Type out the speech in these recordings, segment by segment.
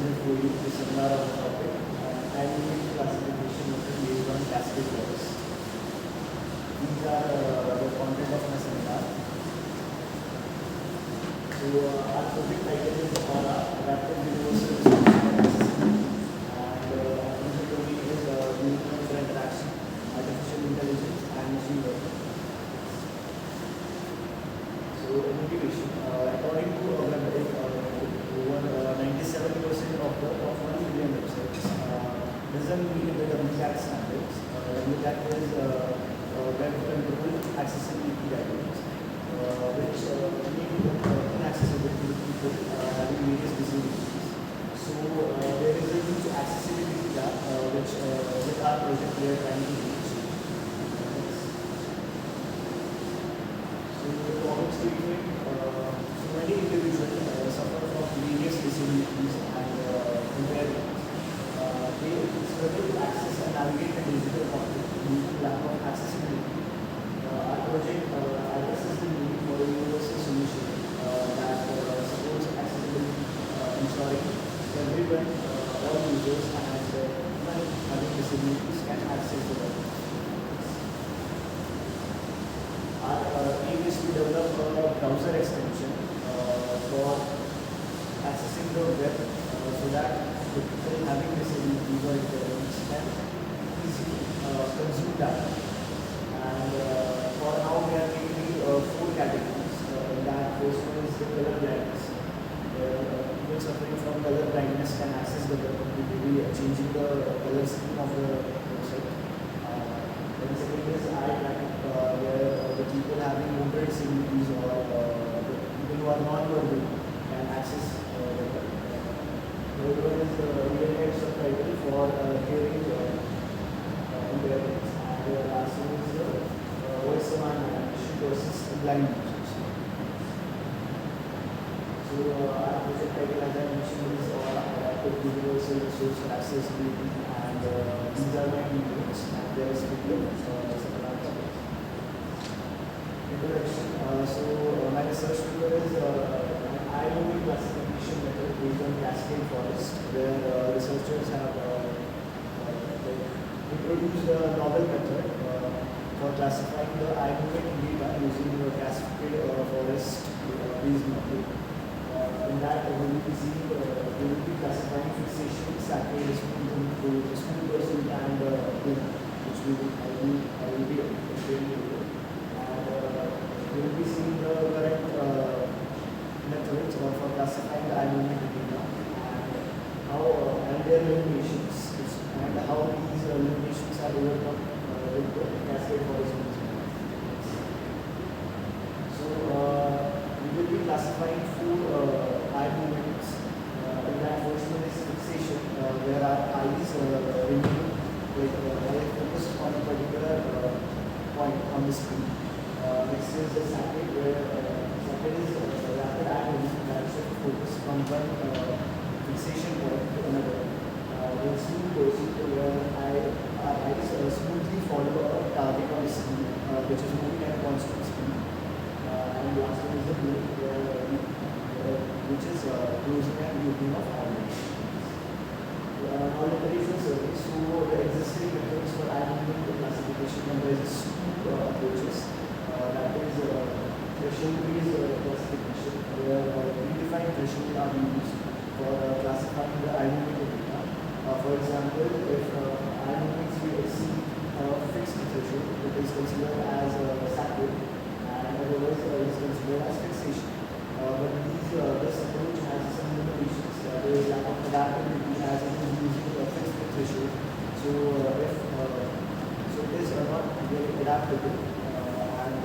presented for you the seminar on the topic aggregate classification method based on cascade laws. These are the content of my seminar. So our topic title is Adaptive Universal Solution and Accessibility, and our topic is Human Interaction, Artificial Intelligence, and Machine Learning. So motivation, according to a website, over 97% of the top 1 million websites doesn't meet the WCAG standards. WCAG is Web Control Accessibility Guidelines, which make it inaccessible to people having various disabilities. So there is a huge accessibility gap, which with our project we are trying to reach. So the problem statement, so many individuals suffer from various disabilities and impairments. They struggle to access and navigate the digital content due to lack of accessibility. Our project addresses the need for a universal solution that supports accessibility, ensuring everyone, all users, and even having disabilities can access the web. Our aim is to develop a browser extension for accessing the web so that the people having disabilities or impairments can easily consume data. And for now, we are mainly 4 categories. That first one is the color blindness. People suffering from color blindness can access the web completely, changing the color scheme of the website. Then second is eye tracking, where the people having motor disabilities or the people who are non-verbal can access the web. Third one is the real-time subtitle for hearing impairments. And the last one is the voice command navigation versus blind users. So our project title, as I mentioned, is Adaptive Universal Resource for Accessibility, and these are my videos, and there is a video seminar topics. Introduction. My research paper is an eye-moving classification method based on cascade forest, where researchers have introduced a novel method for classifying the eye-moving data using the cascade forest based model. In that, we will be classifying fixation, saccade, smooth pursuit, and which I will be explaining to you. And we will be seeing the correct methods for classifying the eye movement data and their limitations, and how these limitations are overcome with the cascade forest. So we will be classifying 4 eye movements. In that first one is fixation, where our eyes remain focused on a particular point on the screen. Next is the saccade, where saccade is rapid eye movement that should focus from one fixation point to another. Then smooth pursuit, where our eyes smoothly follow a target on the screen, which is moving at a constant speed. And last one is the blink, which is closing and opening of eyelids. Now the traditional survey. So the existing methods for eye movement classification comprises 2 approaches. That is threshold-based classification, where predefined thresholds are used for classifying the eye movement data. For example, if eye movements exceed a fixed threshold, it is considered as saccade, and otherwise it is considered as fixation. But this approach has some limitations. There is lack of adaptability as it is using a fixed threshold. So it is not very adaptable. And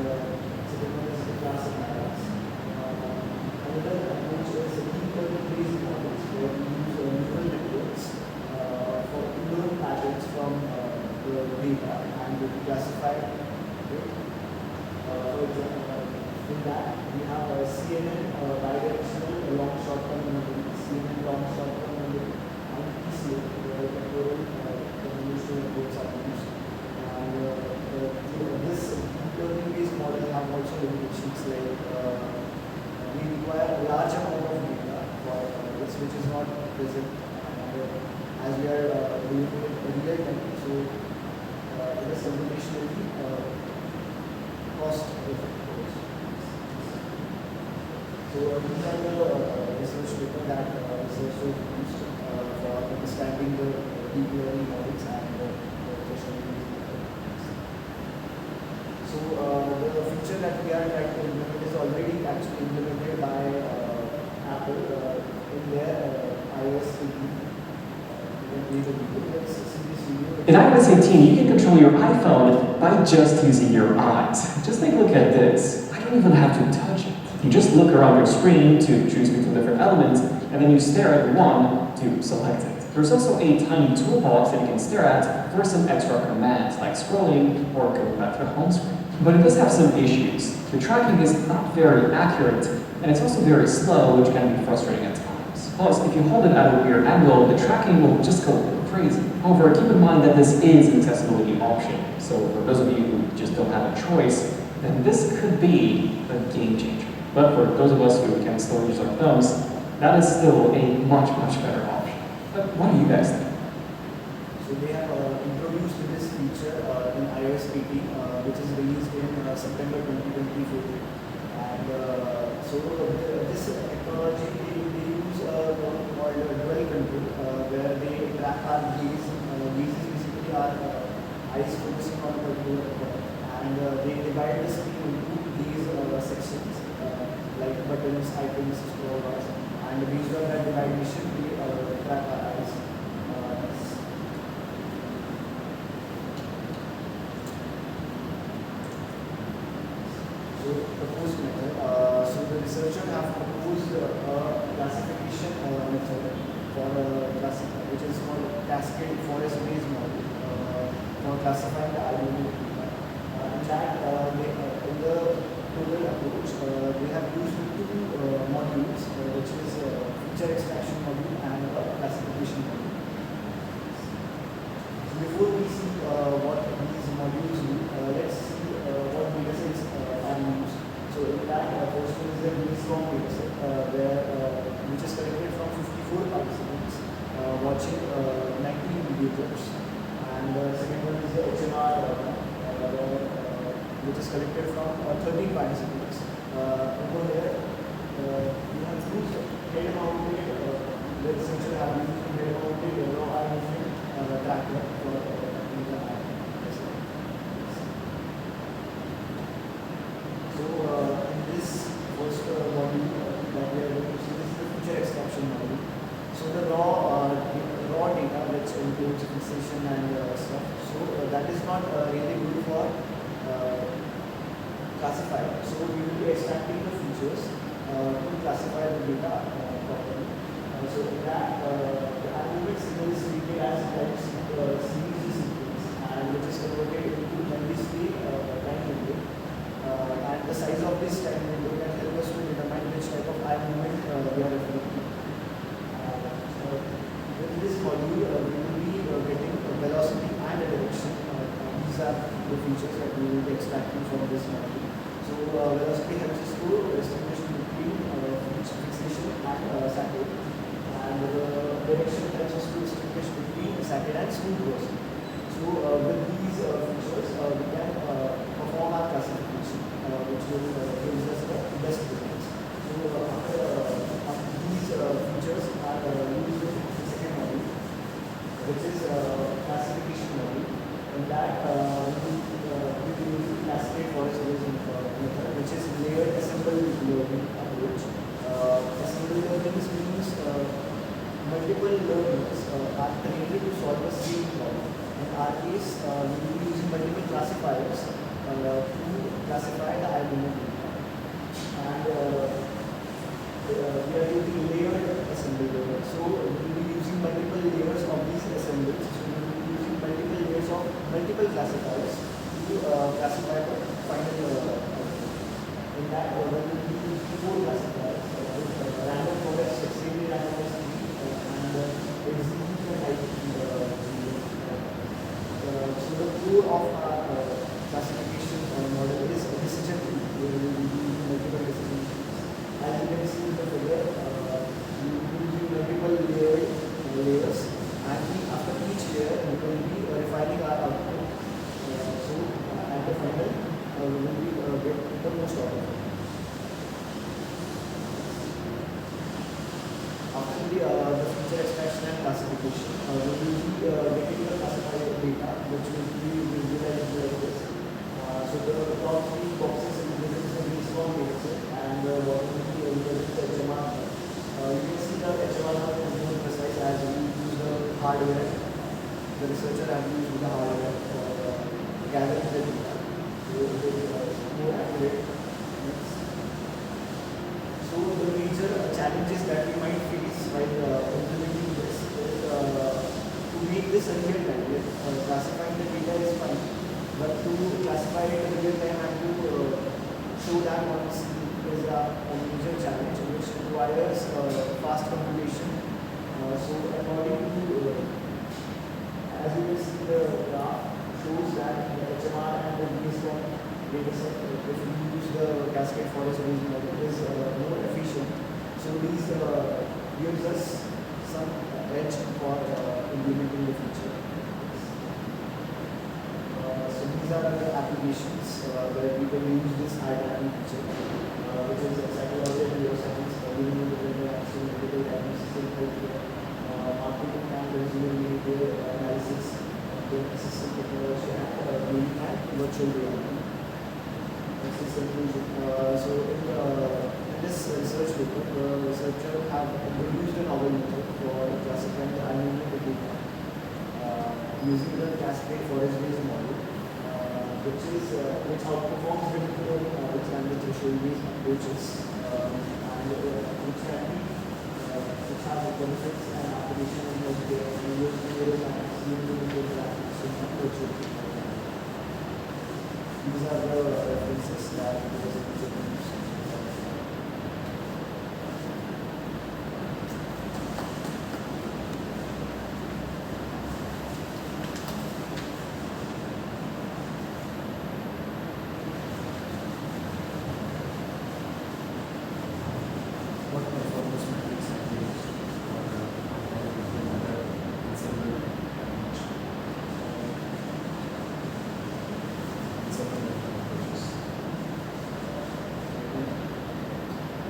second one is the class analysis. Another approach is deep learning-based models, where we use neural networks for to learn patterns from the data and to classify it. For example, in that we have a present. And as we are doing it in real time, so it is computationally cost effective. So these are the research paper that researchers used for understanding the deep learning models and question. So the feature that we are trying to implement is already actually implemented by Apple in their iOS 18. In iOS 18, you can control your iPhone by just using your eyes. Just take a look at this. I don't even have to touch it. You just look around your screen to choose between different elements, and then you stare at one to select it. There's also a tiny toolbox that you can stare at for some extra commands, like scrolling or going back to the home screen. But it does have some issues. The tracking is not very accurate, and it's also very slow, which can be frustrating at times. Plus, if you hold it at a weird angle, the tracking will just go crazy. However, keep in mind that this is an accessibility option, so for those of you who just don't have a choice, then this could be a game changer. But for those of us who can still use our thumbs, that is still a much, much better option. But what do you guys think? So they have introduced this feature in iOS 18, which is released in September 2024. And so this technology, they use one called dual control, where they track our gaze. Gaze is basically our eyes focusing on a particular point. And they divide the screen into these sections, like buttons, icons, scroll bars. And based on that division, we track our eyes. So proposed method. So the researchers have proposed a classification method for which is called cascade forest-based model for classifying the album. In that, in the total approach, they have used two modules, which is feature extraction module and classification module. So before we see what these modules do, let's see what datasets are used. So in that, first one is the Wilscom dataset, which is collected from 54 participants watching 19 video clips. And the second one is the HMR, which is collected from 13 participants. Over here, you have used head-mounted, the researcher have used head-mounted raw eye movement tracker for the eye. So in this first module that we are going to see, this is the feature extraction module. So the raw data, which includes fixation and stuff, so that is not really good for classifier. So we will be extracting the features to classify the data properly. So in that, the animated signal is treated as type series sequence, and which is converted into memory state time window. And the size of this time window can help us to determine which type of eye movement we are referring to. With this module, we will be getting velocity and direction. These are the features that we will be extracting from this module. So velocity helps us to distinguish between fixation and saccade, and the direction helps us to distinguish between saccade and smooth crossing. So with these features, we can perform our classification, which will give us the best results. So after these features are used in the second module, which is classification module. In that, we will use the cascade forest-based method, which is layered assembled learning approach. Assembled learning means multiple learners are trained to solve the same problem. In our case, we will be using multiple classifiers to classify the eye movement data. And we are using layered assembled learning. So we will be using multiple layers of these assemblies. So we will be using multiple layers of multiple classifiers to classify the final output. In that, we will be using 4 classifiers with random forest, extremely random and execution type. So the core of our classification model is a decision tree, where we will be using multiple decision trees. As you can see in the figure, we will be using multiple layering classification. We will be getting the classified data, which will be visualized like this. So the top three boxes represent the respawn data set, and the bottom three represent the HMR. You can see the HMR is more precise as we use the hardware. The researcher has used the hardware for gathering the data. So it is more accurate. So the major challenges that we might face while implementing this is to make this a real time. Classifying the data is fine, but to classify it in real time and to show that on screen is a major challenge which requires fast computation. So according to as you can see, the graph shows that the HMR and the DSM data set, if we use the cascade forest based model, is more efficient. So these gives us some edge for implementing the feature. So these are the applications where we can use this eye tracking feature, which is psychology and neuroscience, giving you the action, medical diagnosis, and healthcare, marketing and consumer behavior analysis, assistant technology, and gaming and virtual reality. This is conclusion. So in this research paper, the researcher have introduced a novel method for classifying the animal data using the cascade forest-based model, which outperforms the deep learning models and the threshold-based approaches, and which can be which have benefits and application in healthcare, neuroscience, human-to-human interaction, and virtual reality. These are the references that the researcher used. What performance metrics are used for comparing other several approaches?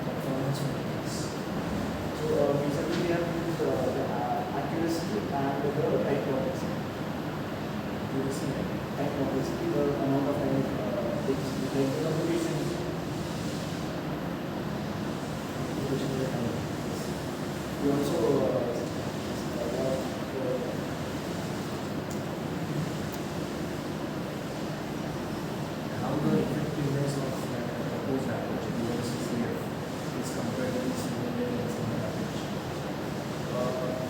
Performance metrics. So basically we have used the accuracy and the time complexity. Accuracy and Time complexity, the amount of time it takes to take the computation. We also how the effectiveness of proposed approach USCCF is compared to the similar and similar approach.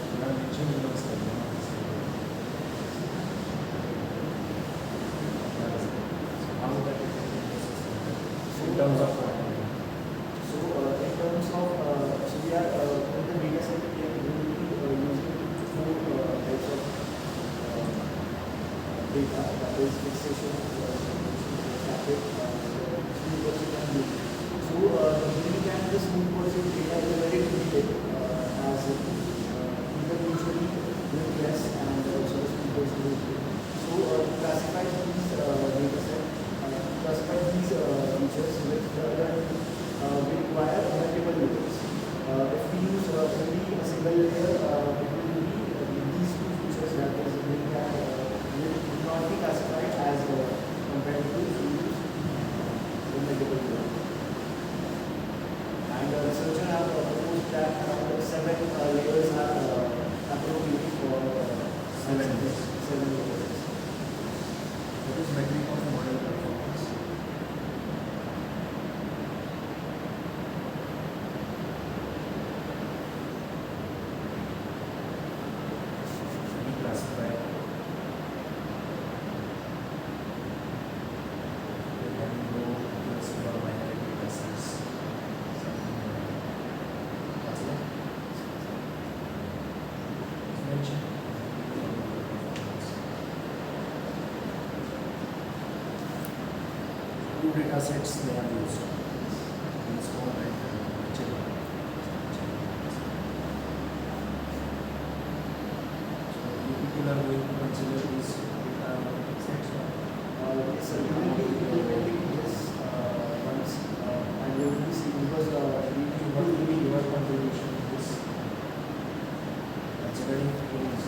You have mentioned in the study one of the study. So how is that effectiveness is compared in terms of so in terms of so we are in the data set we are using four types of data, that is fixation, static, smooth pursuit and loop. So the link and the smooth pursuit data is very limited as people usually doing less and also the smooth pursuit is good. So to classify these data set, classify these features with we require multiple layers. If we use only a single layer, it will be these two features that is link and will not be classified as compared to if we use the multiple layers. And the researcher have proposed that around 7 layers are appropriate for 7 layers. what is metric of model performance? We classify having low plus or minority classes. Mention two data sets they have used. Install and HMR. So you people are going to consider these data sets. Yes, sir. We will be implementing this once and we will be seeing because What will be your contribution in this? Considering things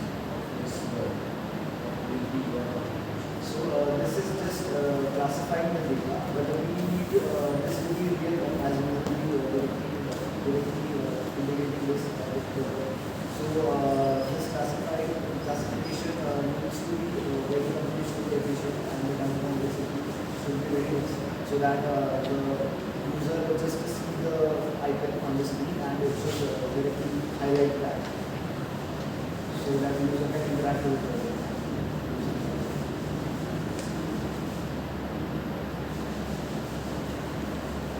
that the user will just see the icon on the screen and it should directly highlight that so that the user can interact with it.